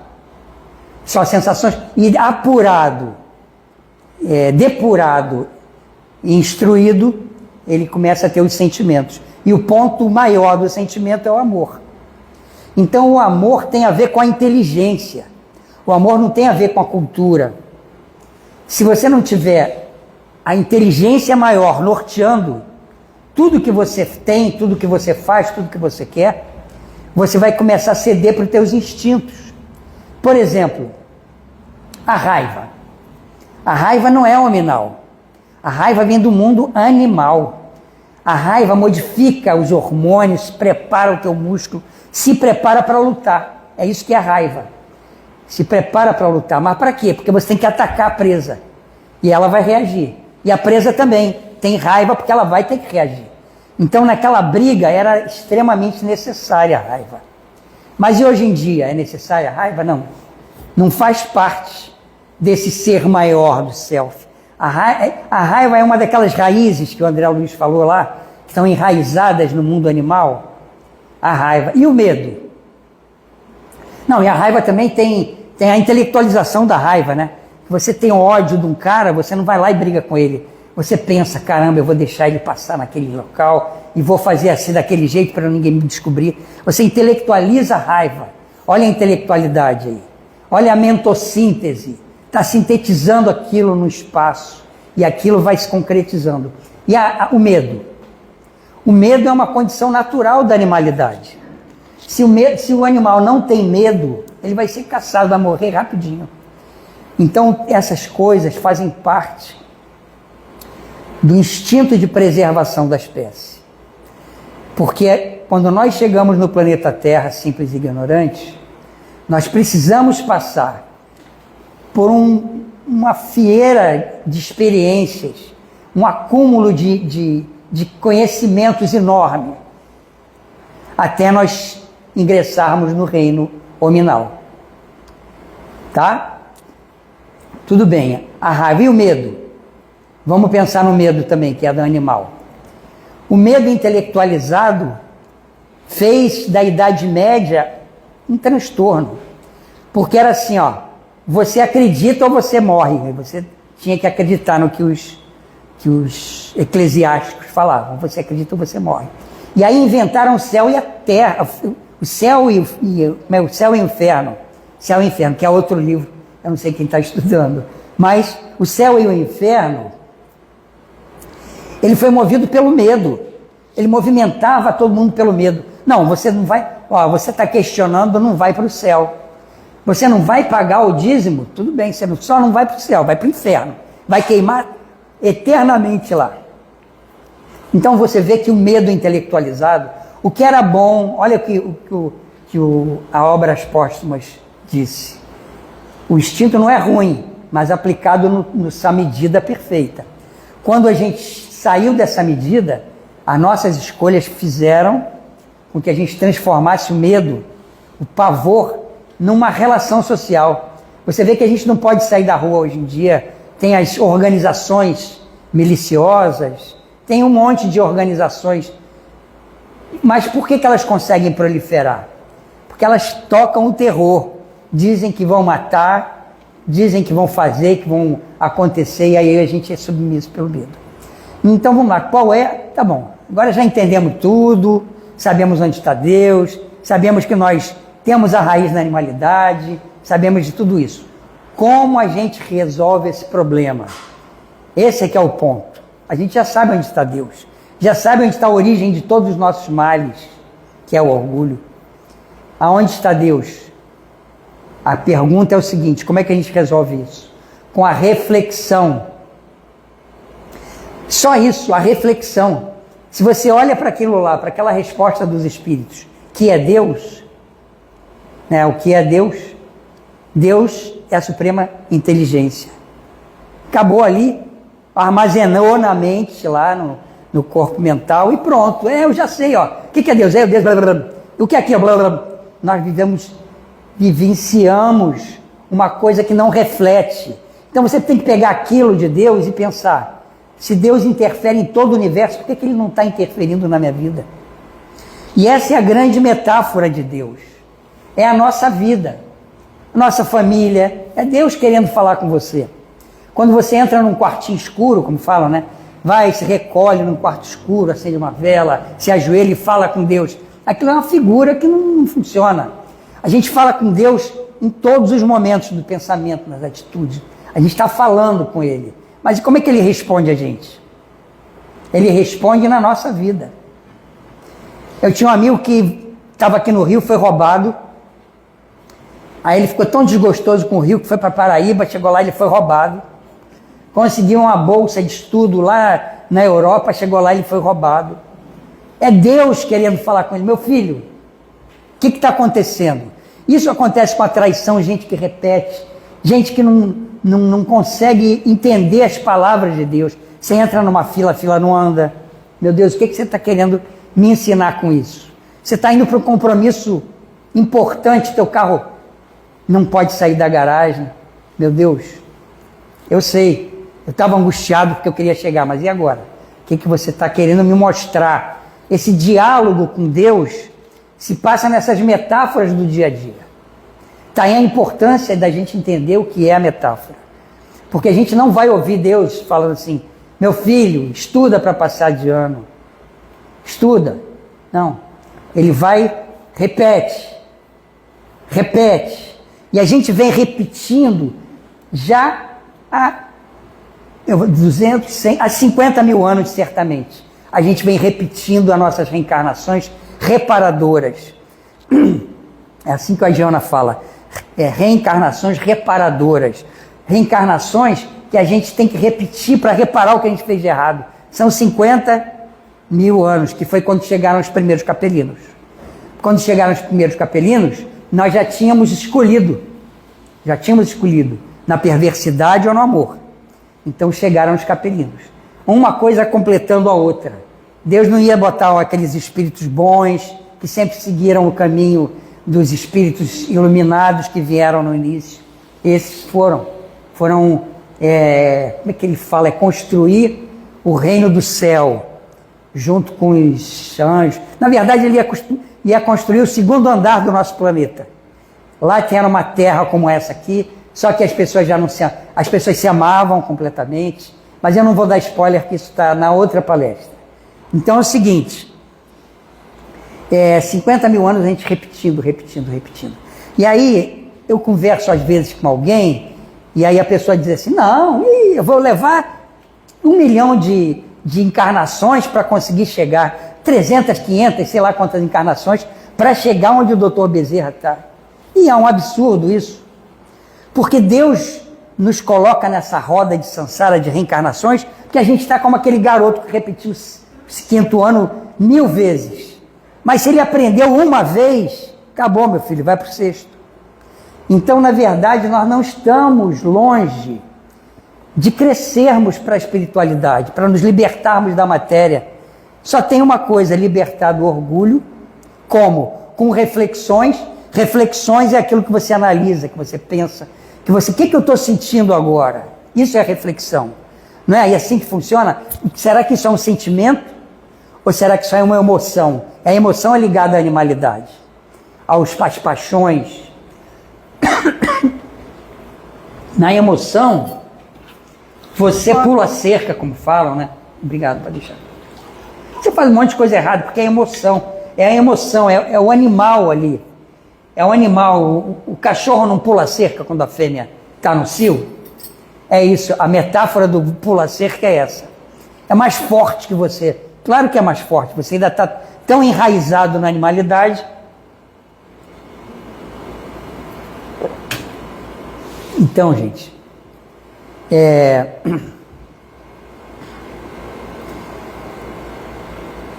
Só sensações. E apurado, depurado e instruído, ele começa a ter os sentimentos. E o ponto maior do sentimento é o amor. Então o amor tem a ver com a inteligência. O amor não tem a ver com a cultura. Se você não tiver a inteligência maior norteando tudo que você tem, tudo que você faz, tudo que você quer, você vai começar a ceder para os teus instintos. Por exemplo, a raiva. A raiva não é hominal. A raiva vem do mundo animal. A raiva modifica os hormônios, prepara o teu músculo, se prepara para lutar. É isso que é a raiva. Se prepara para lutar. Mas para quê? Porque você tem que atacar a presa. E ela vai reagir. E a presa também tem raiva porque ela vai ter que reagir. Então naquela briga era extremamente necessária a raiva. Mas e hoje em dia é necessária a raiva? Não. Não faz parte desse ser maior do self. A raiva é uma daquelas raízes que o André Luiz falou lá, que estão enraizadas no mundo animal. A raiva. E o medo? Não, e a raiva também tem a intelectualização da raiva, né? Você tem ódio de um cara, você não vai lá e briga com ele. Você pensa, caramba, eu vou deixar ele passar naquele local e vou fazer assim daquele jeito para ninguém me descobrir. Você intelectualiza a raiva. Olha a intelectualidade aí. Olha a mentossíntese. Está sintetizando aquilo no espaço e aquilo vai se concretizando. E o medo? O medo é uma condição natural da animalidade. Se o animal não tem medo, ele vai ser caçado, vai morrer rapidinho. Então essas coisas fazem parte do instinto de preservação da espécie. Porque quando nós chegamos no planeta Terra, simples e ignorantes, nós precisamos passar por uma fieira de experiências, um acúmulo de conhecimentos enorme, até nós ingressarmos no reino hominal. Tá? Tudo bem. A raiva e o medo. Vamos pensar no medo também, que é do animal. O medo intelectualizado fez da Idade Média um transtorno. Porque era assim, você acredita ou você morre. Você tinha que acreditar no que os eclesiásticos falavam. Você acredita ou você morre. E aí inventaram o céu e a terra. O céu e o céu e o inferno. Céu e Inferno, que é outro livro. Eu não sei quem está estudando. Mas o céu e o inferno, ele foi movido pelo medo. Ele movimentava todo mundo pelo medo. Não, você não vai... você está questionando, não vai para o céu. Você não vai pagar o dízimo? Tudo bem, você só não vai para o céu, vai para o inferno. Vai queimar eternamente lá. Então você vê que o medo intelectualizado, o que era bom, olha o que a Obras Póstumas disse. O instinto não é ruim, mas aplicado nessa medida perfeita. Quando a gente saiu dessa medida, as nossas escolhas fizeram com que a gente transformasse o medo, o pavor, numa relação social. Você vê que a gente não pode sair da rua hoje em dia, tem as organizações miliciosas, tem um monte de organizações Mas por que elas conseguem proliferar? Porque elas tocam o terror. Dizem que vão matar, dizem que vão fazer, que vão acontecer, e aí a gente é submisso pelo medo. Então vamos lá, qual é? Tá bom, agora já entendemos tudo, sabemos onde está Deus, sabemos que nós temos a raiz na animalidade, sabemos de tudo isso. Como a gente resolve esse problema? Esse é que é o ponto. A gente já sabe onde está Deus, já sabe onde está a origem de todos os nossos males, que é o orgulho. Aonde está Deus? A pergunta é o seguinte, como é que a gente resolve isso? Com a reflexão. Só isso, a reflexão. Se você olha para aquilo lá, para aquela resposta dos Espíritos, que é Deus, né, o que é Deus? Deus é a suprema inteligência. Acabou ali, armazenou na mente, lá no corpo mental, e pronto. Eu já sei, ó. O que é Deus? É Deus, blá, blá, blá. O que é aquilo? Blá, blá, blá. Nós vivenciamos uma coisa que não reflete. Então você tem que pegar aquilo de Deus e pensar, se Deus interfere em todo o universo, por que ele não está interferindo na minha vida? E essa é a grande metáfora de Deus. É a nossa vida, nossa família, é Deus querendo falar com você. Quando você entra num quartinho escuro, como falam, né? Vai, se recolhe num quarto escuro, acende uma vela, se ajoelha e fala com Deus. Aquilo é uma figura que não funciona. A gente fala com Deus em todos os momentos do pensamento, nas atitudes. A gente está falando com Ele. Mas como é que Ele responde a gente? Ele responde na nossa vida. Eu tinha um amigo que estava aqui no Rio, foi roubado. Aí ele ficou tão desgostoso com o Rio que foi para Paraíba, chegou lá e ele foi roubado. Conseguiu uma bolsa de estudo lá na Europa, chegou lá e ele foi roubado. É Deus querendo falar com ele. Meu filho, o que está acontecendo? Isso acontece com a traição, gente que repete, gente que não consegue entender as palavras de Deus. Você entra numa fila, a fila não anda. Meu Deus, o que você está querendo me ensinar com isso? Você está indo para um compromisso importante, teu carro não pode sair da garagem. Meu Deus, eu sei, eu estava angustiado porque eu queria chegar, mas e agora? O que você está querendo me mostrar? Esse diálogo com Deus se passa nessas metáforas do dia a dia. Está aí a importância da gente entender o que é a metáfora. Porque a gente não vai ouvir Deus falando assim, meu filho, estuda para passar de ano. Estuda. Não. Ele vai, repete. E a gente vem repetindo já há 200, 100, há 50 mil anos, certamente. A gente vem repetindo as nossas reencarnações reparadoras. É assim que a Joana fala. Reencarnações reparadoras. Reencarnações que a gente tem que repetir para reparar o que a gente fez de errado. São 50 mil anos, que foi quando chegaram os primeiros capelinos. Quando chegaram os primeiros capelinos, nós já tínhamos escolhido na perversidade ou no amor. Então chegaram os capelinos. Uma coisa completando a outra. Deus não ia botar aqueles espíritos bons, que sempre seguiram o caminho dos espíritos iluminados que vieram no início. Esses foram, como é que ele fala? Construir o reino do céu, junto com os anjos. Na verdade, ele ia construir o segundo andar do nosso planeta. Lá tinha uma terra como essa aqui, só que as pessoas as pessoas se amavam completamente, mas eu não vou dar spoiler, que isso está na outra palestra. Então é o seguinte, 50 mil anos a gente repetindo. E aí eu converso às vezes com alguém, e aí a pessoa diz assim, não, eu vou levar 1 milhão de encarnações para conseguir chegar, 300, 500, sei lá quantas encarnações, para chegar onde o doutor Bezerra está. E é um absurdo isso, porque Deus nos coloca nessa roda de sansara, de reencarnações, porque a gente está como aquele garoto que repetiu esse 5º ano 1000 vezes. Mas se ele aprendeu uma vez, acabou, meu filho, vai para o 6º. Então, na verdade, nós não estamos longe de crescermos para a espiritualidade, para nos libertarmos da matéria. Só tem uma coisa, libertar do orgulho. Como? Com reflexões. Reflexões é aquilo que você analisa, que você pensa, o que eu estou sentindo agora? Isso é reflexão. Não é? E assim que funciona? Será que isso é um sentimento? Ou será que isso é uma emoção? A emoção é ligada à animalidade, às paixões. Na emoção, você pula a cerca, como falam, né? Obrigado, pode deixar. Você faz um monte de coisa errada, porque é emoção. É a emoção, é o animal ali. É o animal. O cachorro não pula a cerca quando a fêmea está no cio. É isso, a metáfora do pula a cerca é essa. É mais forte que você. Claro que é mais forte, você ainda está tão enraizado na animalidade. Então, gente,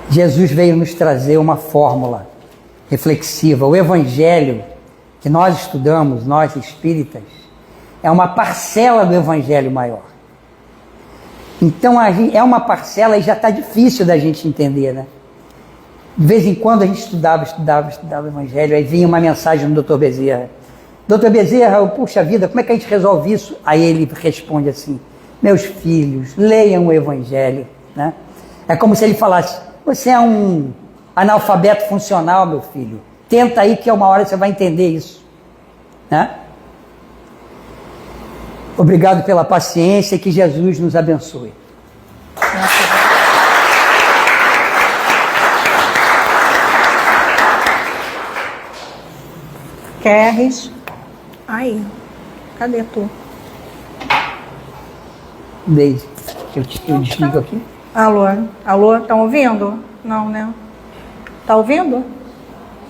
Jesus veio nos trazer uma fórmula reflexiva. O Evangelho que nós estudamos, nós espíritas, é uma parcela do Evangelho maior. Então, é uma parcela e já está difícil da gente entender, né? De vez em quando a gente estudava o Evangelho, aí vinha uma mensagem do Dr. Bezerra. Dr. Bezerra, puxa vida, como é que a gente resolve isso? Aí ele responde assim: meus filhos, leiam o Evangelho, né? É como se ele falasse: você é um analfabeto funcional, meu filho. Tenta aí que uma hora você vai entender isso, né? Obrigado pela paciência e que Jesus nos abençoe. Queres? Aí, cadê tu? Beijo. Eu desligo aqui. Alô? Alô? Estão ouvindo? Não, né? Tá ouvindo?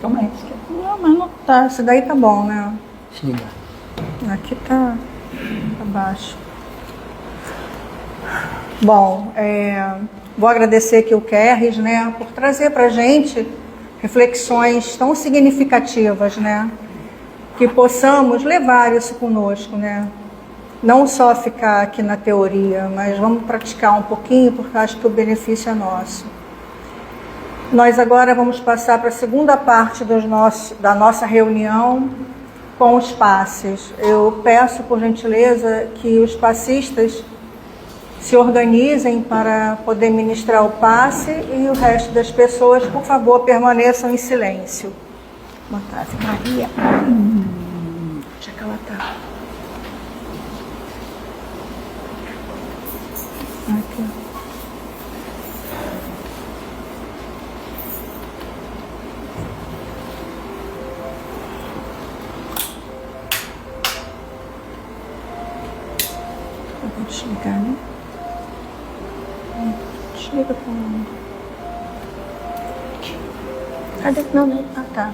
Toma aí. Não, mas não tá. Esse daí tá bom, né? Desliga. Aqui tá baixo. Bom, vou agradecer aqui o Kerres, né, por trazer pra gente reflexões tão significativas, né? Que possamos levar isso conosco, né? Não só ficar aqui na teoria, mas vamos praticar um pouquinho, porque acho que o benefício é nosso. Nós agora vamos passar para a segunda parte da nossa reunião com os passes. Eu peço, por gentileza, que os passistas se organizem para poder ministrar o passe e o resto das pessoas, por favor, permaneçam em silêncio. Boa tarde, Maria. Onde é que ela está? Aqui. Eu vou desligar, né? Desliga para o... Cadê? Não. Ah, tá.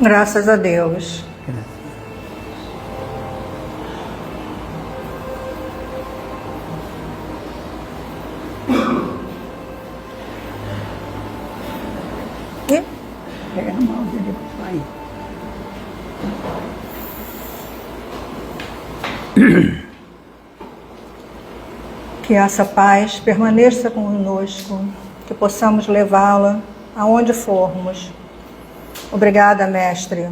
Graças a Deus. E? Pega a mão dele, vai. Que essa paz permaneça conosco, que possamos levá-la aonde formos. Obrigada, Mestre,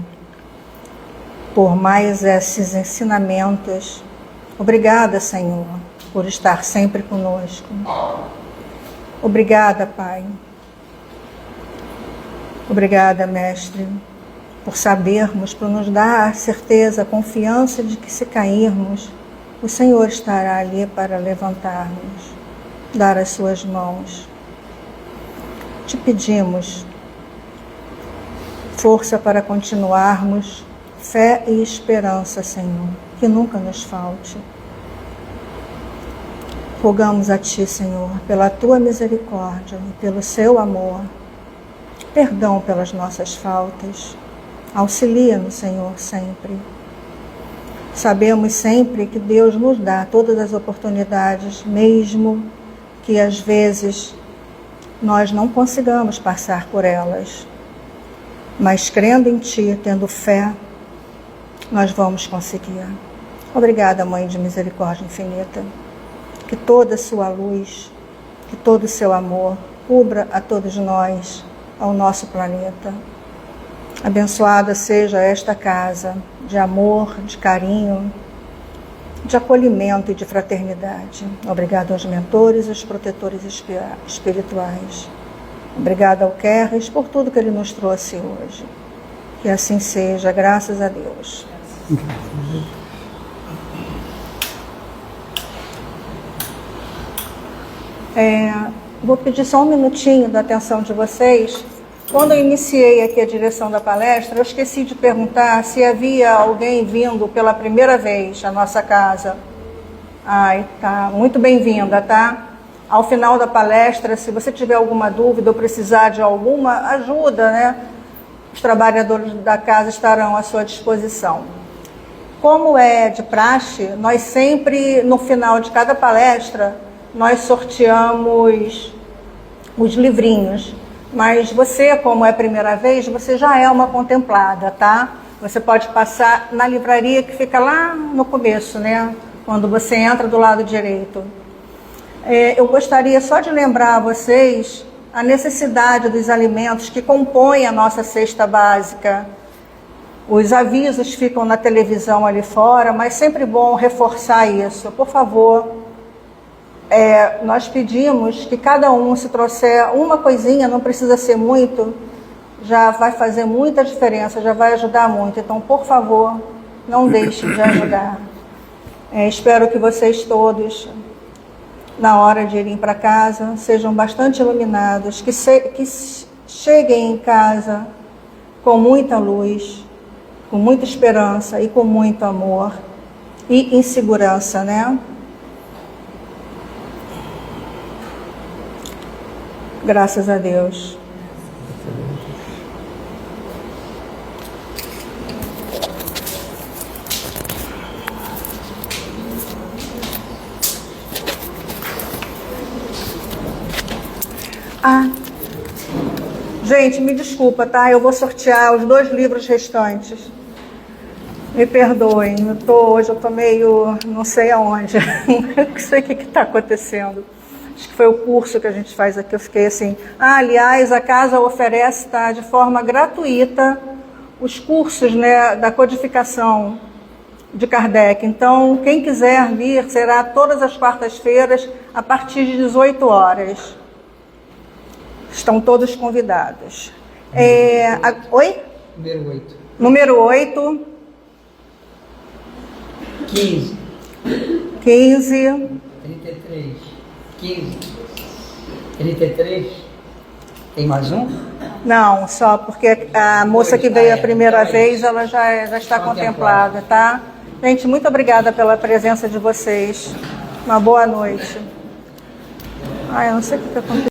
por mais esses ensinamentos. Obrigada, Senhor, por estar sempre conosco. Obrigada, Pai. Obrigada, Mestre, por sabermos, por nos dar a certeza, a confiança de que se cairmos, o Senhor estará ali para levantar-nos, dar as suas mãos. Te pedimos força para continuarmos, fé e esperança, Senhor, que nunca nos falte. Rogamos a Ti, Senhor, pela Tua misericórdia e pelo Seu amor, perdão pelas nossas faltas. Auxilia-nos, Senhor, sempre. Sabemos sempre que Deus nos dá todas as oportunidades, mesmo que às vezes nós não consigamos passar por elas. Mas crendo em Ti, tendo fé, nós vamos conseguir. Obrigada, Mãe de Misericórdia Infinita. Que toda a Sua luz, que todo o Seu amor cubra a todos nós, ao nosso planeta. Abençoada seja esta casa de amor, de carinho, de acolhimento e de fraternidade. Obrigada aos mentores e aos protetores espirituais. Obrigada ao Kerres por tudo que ele nos trouxe hoje. Que assim seja, graças a Deus. Vou pedir só um minutinho da atenção de vocês. Quando eu iniciei aqui a direção da palestra, eu esqueci de perguntar se havia alguém vindo pela primeira vez à nossa casa. Ai, tá, muito bem-vinda, tá? Ao final da palestra, se você tiver alguma dúvida ou precisar de alguma ajuda, né? Os trabalhadores da casa estarão à sua disposição. Como é de praxe, nós sempre, no final de cada palestra, nós sorteamos os livrinhos. Mas você, como é a primeira vez, você já é uma contemplada, tá? Você pode passar na livraria que fica lá no começo, né? Quando você entra do lado direito. Eu gostaria só de lembrar a vocês a necessidade dos alimentos que compõem a nossa cesta básica. Os avisos ficam na televisão ali fora, mas sempre bom reforçar isso. Por favor, nós pedimos que cada um, se trouxer uma coisinha, não precisa ser muito, já vai fazer muita diferença, já vai ajudar muito. Então, por favor, não deixe de ajudar. Espero que vocês todos, na hora de irem para casa, sejam bastante iluminados, que cheguem em casa com muita luz, com muita esperança e com muito amor e em segurança, né? Graças a Deus. Gente, me desculpa, tá? Eu vou sortear os 2 livros restantes. Me perdoem, hoje eu tô meio não sei aonde. Não sei o que está acontecendo. Acho que foi o curso que a gente faz aqui, eu fiquei assim. Aliás, a casa oferece, tá, de forma gratuita os cursos, né, da codificação de Kardec. Então, quem quiser vir, será todas as quartas-feiras, a partir de 18 horas. Estão todos convidados. Oi? Número 8. Número 8. 15. 15. 33. 15. 33. Tem mais um? Não, só porque a moça que veio a primeira vez, ela já está contemplada, tá? Gente, muito obrigada pela presença de vocês. Uma boa noite. Ah, eu não sei o que aconteceu.